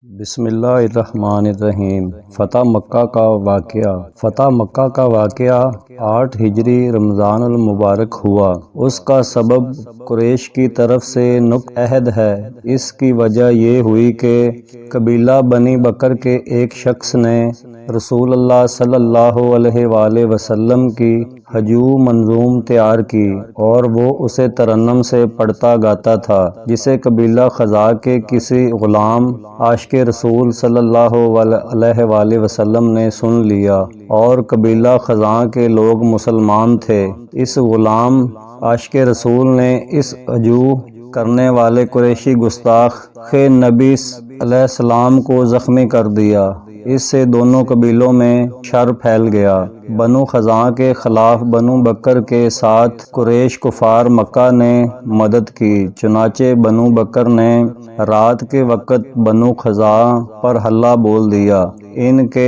بسم اللہ الرحمن الرحیم۔ فتح مکہ کا واقعہ 8 ہجری رمضان المبارک ہوا۔ اس کا سبب قریش کی طرف سے نقض عہد ہے۔ اس کی وجہ یہ ہوئی کہ قبیلہ بنی بکر کے ایک شخص نے رسول اللہ صلی اللہ علیہ وآلہ وسلم کی ہجوم منظوم تیار کی اور وہ اسے ترنم سے پڑھتا گاتا تھا، جسے قبیلہ خزاع کے کسی غلام عاشق رسول صلی اللہ علیہ وآلہ وسلم نے سن لیا، اور قبیلہ خزاع کے لوگ مسلمان تھے۔ اس غلام عاشق رسول نے اس ہجوم کرنے والے قریشی گستاخ نبی علیہ السلام کو زخمی کر دیا۔ اس سے دونوں قبیلوں میں شر پھیل گیا۔ بنو خزاع کے خلاف بنو بکر کے ساتھ قریش کفار مکہ نے مدد کی، چنانچہ بنو بکر نے رات کے وقت بنو خزاع پر حملہ بول دیا، ان کے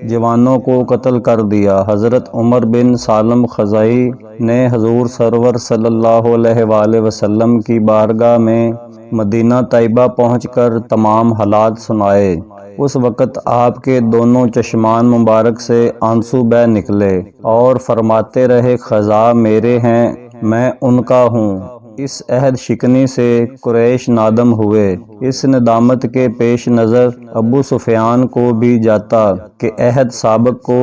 جوانوں کو قتل کر دیا۔ حضرت عمر بن سالم خزاعی نے حضور سرور صلی اللہ علیہ وآلہ وسلم کی بارگاہ میں مدینہ طیبہ پہنچ کر تمام حالات سنائے۔ اس وقت آپ کے دونوں چشمان مبارک سے آنسو بہہ نکلے اور فرماتے رہے، خزاع میرے ہیں، میں ان کا ہوں۔ اس عہد شکنی سے قریش نادم ہوئے۔ اس ندامت کے پیش نظر ابو سفیان کو بھی جاتا کہ عہد سابق کو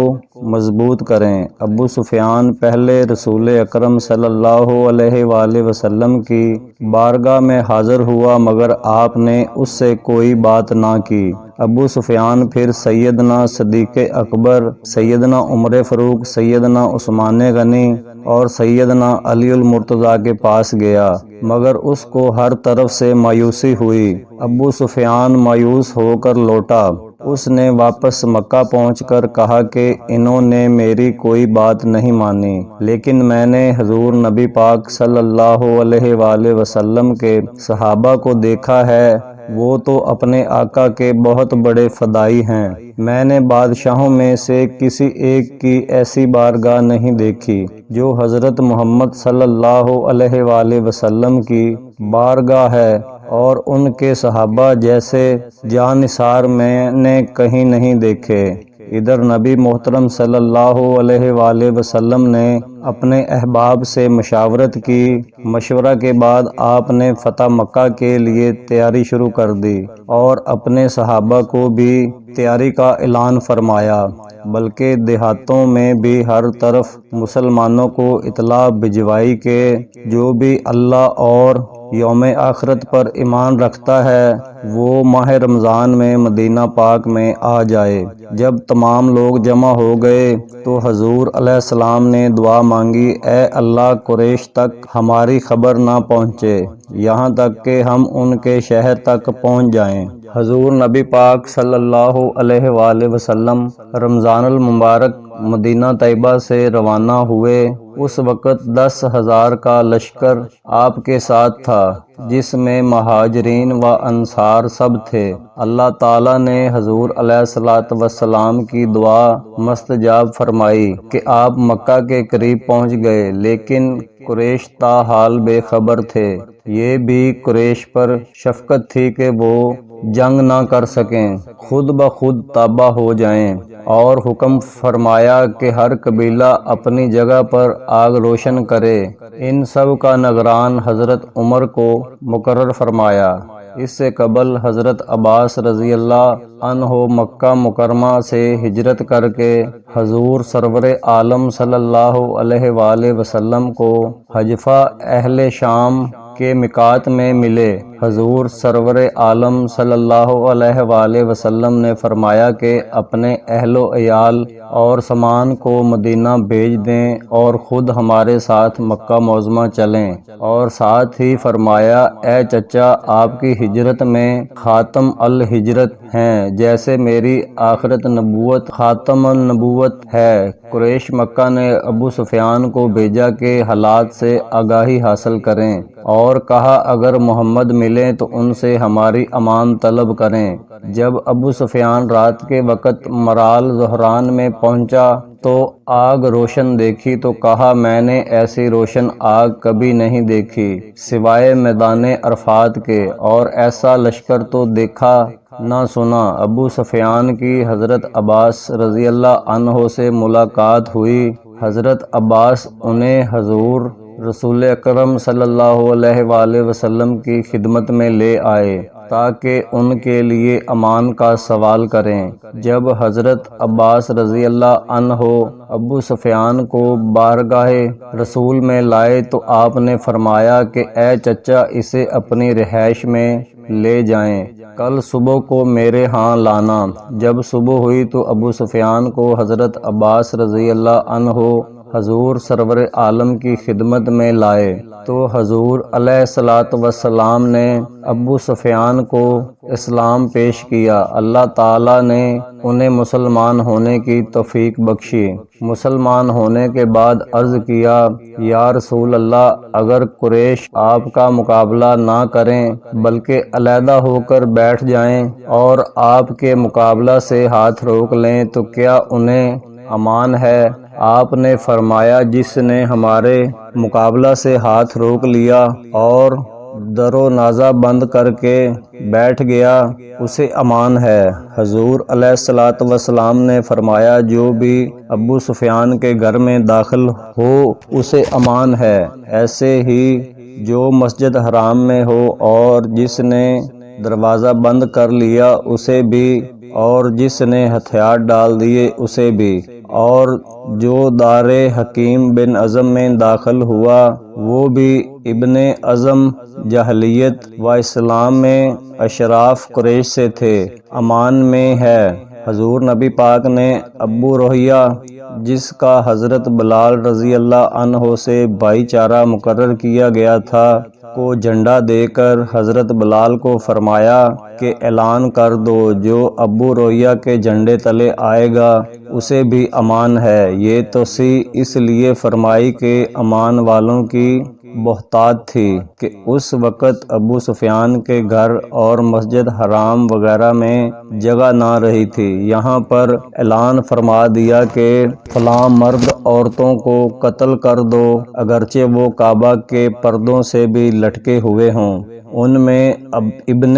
مضبوط کریں۔ ابو سفیان پہلے رسول اکرم صلی اللہ علیہ وآلہ وسلم کی بارگاہ میں حاضر ہوا، مگر آپ نے اس سے کوئی بات نہ کی۔ ابو سفیان پھر سیدنا صدیق اکبر، سیدنا عمر فاروق، سیدنا عثمان غنی اور سیدنا علی المرتضیٰ کے پاس گیا، مگر اس کو ہر طرف سے مایوسی ہوئی۔ ابو سفیان مایوس ہو کر لوٹا۔ اس نے واپس مکہ پہنچ کر کہا کہ انہوں نے میری کوئی بات نہیں مانی، لیکن میں نے حضور نبی پاک صلی اللہ علیہ وآلہ وسلم کے صحابہ کو دیکھا ہے، وہ تو اپنے آقا کے بہت بڑے فدائی ہیں۔ میں نے بادشاہوں میں سے کسی ایک کی ایسی بارگاہ نہیں دیکھی جو حضرت محمد صلی اللہ علیہ وآلہ وسلم کی بارگاہ ہے، اور ان کے صحابہ جیسے جاں-نثار میں نے کہیں نہیں دیکھے۔ ادھر نبی محترم صلی اللہ علیہ وآلہ وسلم نے اپنے احباب سے مشاورت کی۔ مشورہ کے بعد آپ نے فتح مکہ کے لیے تیاری شروع کر دی اور اپنے صحابہ کو بھی تیاری کا اعلان فرمایا، بلکہ دیہاتوں میں بھی ہر طرف مسلمانوں کو اطلاع بھجوائی کہ جو بھی اللہ اور یوم آخرت پر ایمان رکھتا ہے وہ ماہ رمضان میں مدینہ پاک میں آ جائے۔ جب تمام لوگ جمع ہو گئے تو حضور علیہ السلام نے دعا مانگی، اے اللہ قریش تک ہماری خبر نہ پہنچے، یہاں تک کہ ہم ان کے شہر تک پہنچ جائیں۔ حضور نبی پاک صلی اللہ علیہ وآلہ وسلم رمضان المبارک مدینہ طیبہ سے روانہ ہوئے۔ اس وقت 10,000 کا لشکر آپ کے ساتھ تھا، جس میں مہاجرین و انصار سب تھے۔ اللہ تعالیٰ نے حضور علیہ السلام کی دعا مستجاب فرمائی کہ آپ مکہ کے قریب پہنچ گئے، لیکن قریش تاحال بے خبر تھے۔ یہ بھی قریش پر شفقت تھی کہ وہ جنگ نہ کر سکیں، خود بخود تابع ہو جائیں، اور حکم فرمایا کہ ہر قبیلہ اپنی جگہ پر آگ روشن کرے۔ ان سب کا نگران حضرت عمر کو مقرر فرمایا۔ اس سے قبل حضرت عباس رضی اللہ عنہ مکہ مکرمہ سے ہجرت کر کے حضور سرور عالم صلی اللہ علیہ وآلہ وسلم کو حجفہ اہل شام کے میقات میں ملے۔ حضور سرور عالم صلی اللہ علیہ وآلہ وسلم نے فرمایا کہ اپنے اہل و عیال اور سامان کو مدینہ بھیج دیں اور خود ہمارے ساتھ مکہ معظمہ چلیں، اور ساتھ ہی فرمایا، اے چچا، آپ کی ہجرت میں خاتم الہجرت ہیں، جیسے میری آخرت نبوت خاتم النبوت ہے۔ قریش مکہ نے ابو سفیان کو بھیجا کہ حالات سے آگاہی حاصل کریں، اور کہا اگر محمد ملیں تو ان سے ہماری امان طلب کریں۔ جب ابو سفیان رات کے وقت مرال زہران میں پہنچا تو آگ روشن دیکھی تو کہا میں نے ایسی روشن آگ کبھی نہیں دیکھی سوائے میدان عرفات کے، اور ایسا لشکر تو دیکھا نہ سنا۔ ابو سفیان کی حضرت عباس رضی اللہ عنہ سے ملاقات ہوئی۔ حضرت عباس انہیں حضور رسول اکرم صلی اللہ علیہ وآلہ وسلم کی خدمت میں لے آئے تاکہ ان کے لیے امان کا سوال کریں۔ جب حضرت عباس رضی اللہ عنہ ابو سفیان کو بارگاہ رسول میں لائے تو آپ نے فرمایا کہ اے چچا اسے اپنی رہائش میں لے جائیں، کل صبح کو میرے ہاں لانا۔ جب صبح ہوئی تو ابو سفیان کو حضرت عباس رضی اللہ عنہ حضور سرور عالم کی خدمت میں لائے تو حضور علیہ الصلوۃ والسلام نے ابو سفیان کو اسلام پیش کیا۔ اللہ تعالیٰ نے انہیں مسلمان ہونے کی توفیق بخشی۔ مسلمان ہونے کے بعد عرض کیا یا رسول اللہ، اگر قریش آپ کا مقابلہ نہ کریں بلکہ علیحدہ ہو کر بیٹھ جائیں اور آپ کے مقابلہ سے ہاتھ روک لیں تو کیا انہیں امان ہے؟ آپ نے فرمایا جس نے ہمارے مقابلہ سے ہاتھ روک لیا اور دروازہ بند کر کے بیٹھ گیا اسے امان ہے۔ حضور علیہ الصلوۃ والسلام نے فرمایا جو بھی ابو سفیان کے گھر میں داخل ہو اسے امان ہے، ایسے ہی جو مسجد حرام میں ہو اور جس نے دروازہ بند کر لیا اسے بھی، اور جس نے ہتھیار ڈال دیے اسے بھی، اور جو دار حکیم بن عزم میں داخل ہوا وہ بھی ابن عزم جاہلیت و اسلام میں اشراف قریش سے تھے، امان میں ہے۔ حضور نبی پاک نے ابو روحیہ جس کا حضرت بلال رضی اللہ عنہ سے بھائی چارہ مقرر کیا گیا تھا کو جھنڈا دے کر حضرت بلال کو فرمایا کہ اعلان کر دو جو ابو روحیہ کے جھنڈے تلے آئے گا اسے بھی امان ہے۔ یہ توصیح اس لیے فرمائی کہ امان والوں کی بہتات تھی کہ اس وقت ابو سفیان کے گھر اور مسجد حرام وغیرہ میں جگہ نہ رہی تھی۔ یہاں پر اعلان فرما دیا کہ فلاں مرد عورتوں کو قتل کر دو اگرچہ وہ کعبہ کے پردوں سے بھی لٹکے ہوئے ہوں۔ ان میں ابن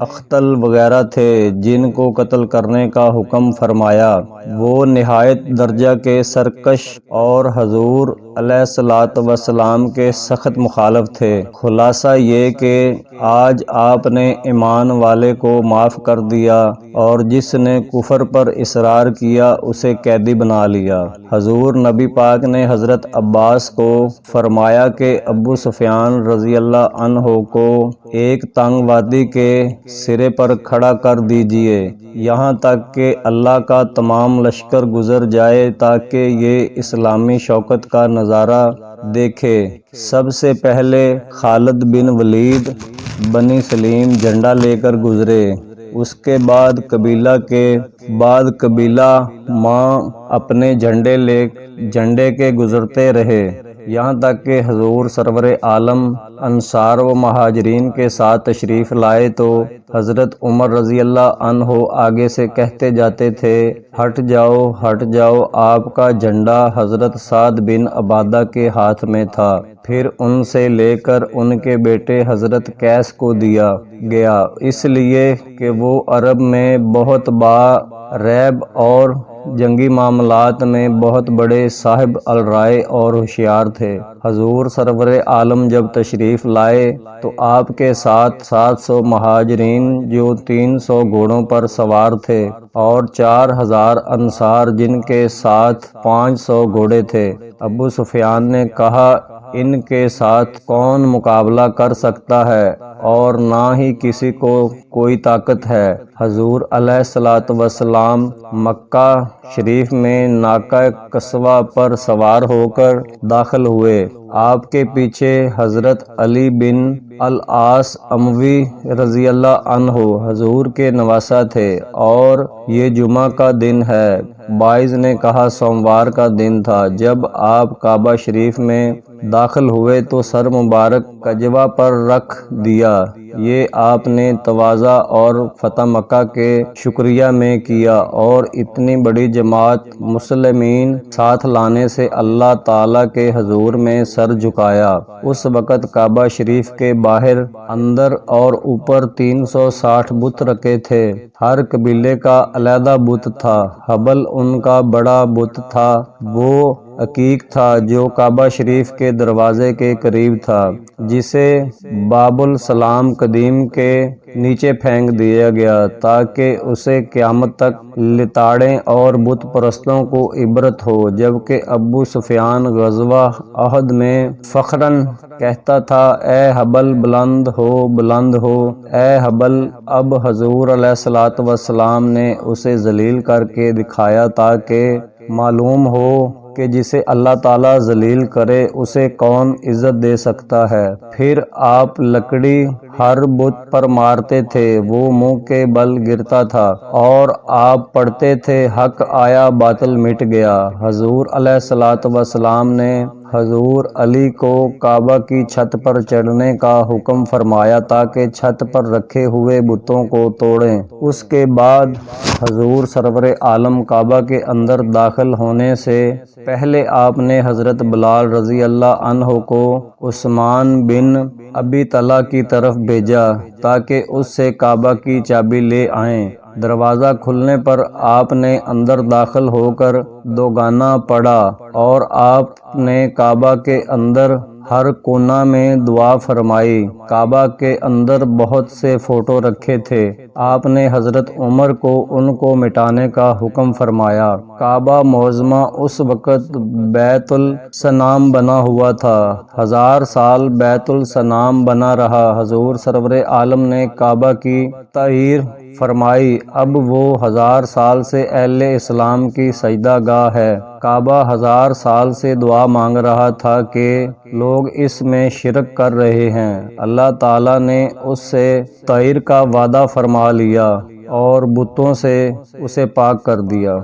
اختل وغیرہ تھے جن کو قتل کرنے کا حکم فرمایا، وہ نہایت درجہ کے سرکش اور حضور علیہ الصلوۃ والسلام کے سخت مخالف تھے۔ خلاصہ یہ کہ آج آپ نے ایمان والے کو معاف کر دیا اور جس نے کفر پر اصرار کیا اسے قیدی بنا لیا۔ حضور نبی پاک نے حضرت عباس کو فرمایا کہ ابو سفیان رضی اللہ عنہ کو ایک تنگ وادی کے سرے پر کھڑا کر دیجئے یہاں تک کہ اللہ کا تمام لشکر گزر جائے تاکہ یہ اسلامی شوکت کا نظارہ دیکھے۔ سب سے پہلے خالد بن ولید بنی سلیم جھنڈا لے کر گزرے، اس کے بعد قبیلہ ماں اپنے جھنڈے کے گزرتے رہے یہاں تک کہ حضور سرور عالم انصار و مہاجرین کے ساتھ تشریف لائے تو حضرت عمر رضی اللہ عنہ آگے سے کہتے جاتے تھے ہٹ جاؤ ہٹ جاؤ، آپ کا جھنڈا حضرت سعد بن عبادہ کے ہاتھ میں تھا، پھر ان سے لے کر ان کے بیٹے حضرت قیس کو دیا گیا، اس لیے کہ وہ عرب میں بہت با ریب اور جنگی معاملات میں بہت بڑے صاحب الرائے اور ہوشیار تھے۔ حضور سرور عالم جب تشریف لائے تو آپ کے ساتھ 700 مہاجرین جو 300 گھوڑوں پر سوار تھے اور 4000 انصار جن کے ساتھ 500 گھوڑے تھے۔ ابو سفیان نے کہا ان کے ساتھ کون مقابلہ کر سکتا ہے اور نہ ہی کسی کو کوئی طاقت ہے۔ حضور علیہ الصلوۃ والسلام مکہ شریف میں ناقہ قصوہ پر سوار ہو کر داخل ہوئے۔ آپ کے پیچھے حضرت علی بن العاص اموی رضی اللہ عنہ حضور کے نواسہ تھے اور یہ جمعہ کا دن ہے۔ باعث نے کہا سوموار کا دن تھا۔ جب آپ کعبہ شریف میں داخل ہوئے تو سر مبارک کجوا پر رکھ دیا۔ یہ آپ نے تواضع اور فتح مکہ کے شکریہ میں کیا، اور اتنی بڑی جماعت مسلمین ساتھ لانے سے اللہ تعالیٰ کے حضور میں سر جھکایا۔ اس وقت کعبہ شریف کے باہر، اندر اور اوپر 360 بت رکھے تھے۔ ہر قبیلے کا علیحدہ بت تھا۔ حبل ان کا بڑا بت تھا، وہ عقیق تھا جو کعبہ شریف کے دروازے کے قریب تھا، جسے باب السلام قدیم کے نیچے پھینک دیا گیا تاکہ اسے قیامت تک لتاڑیں اور بت پرستوں کو عبرت ہو۔ جبکہ ابو سفیان غزوہ احد میں فخراً کہتا تھا، اے حبل بلند ہو، بلند ہو، اے حبل۔ اب حضور علیہ السلام نے اسے ذلیل کر کے دکھایا تاکہ معلوم ہو کہ جسے اللہ تعالیٰ ذلیل کرے اسے کون عزت دے سکتا ہے۔ پھر آپ لکڑی ہر بت پر مارتے تھے، وہ منہ کے بل گرتا تھا، اور آپ پڑھتے تھے، حق آیا باطل مٹ گیا۔ حضور علیہ السلام نے حضور علی کو کعبہ کی چھت پر چڑھنے کا حکم فرمایا تاکہ چھت پر رکھے ہوئے بتوں کو توڑیں۔ اس کے بعد حضور سرور عالم کعبہ کے اندر داخل ہونے سے پہلے آپ نے حضرت بلال رضی اللہ عنہ کو عثمان بن ابی طلحہ کی طرف بھیجا تاکہ اس سے کعبہ کی چابی لے آئیں۔ دروازہ کھلنے پر آپ نے اندر داخل ہو کر دوگانہ پڑھا، اور آپ نے کعبہ کے اندر ہر کونا میں دعا فرمائی۔ کعبہ کے اندر بہت سے فوٹو رکھے تھے، آپ نے حضرت عمر کو ان کو مٹانے کا حکم فرمایا۔ کعبہ معظمہ اس وقت بیت الصنام بنا ہوا تھا، 1000 سال بیت الصنام بنا رہا۔ حضور سرور عالم نے کعبہ کی تعمیر فرمائی، اب وہ 1000 سال سے اہل اسلام کی سجدہ گاہ ہے۔ کعبہ 1000 سال سے دعا مانگ رہا تھا کہ لوگ اس میں شرک کر رہے ہیں، اللہ تعالیٰ نے اس سے تعمیر کا وعدہ فرما لیا اور بتوں سے اسے پاک کر دیا۔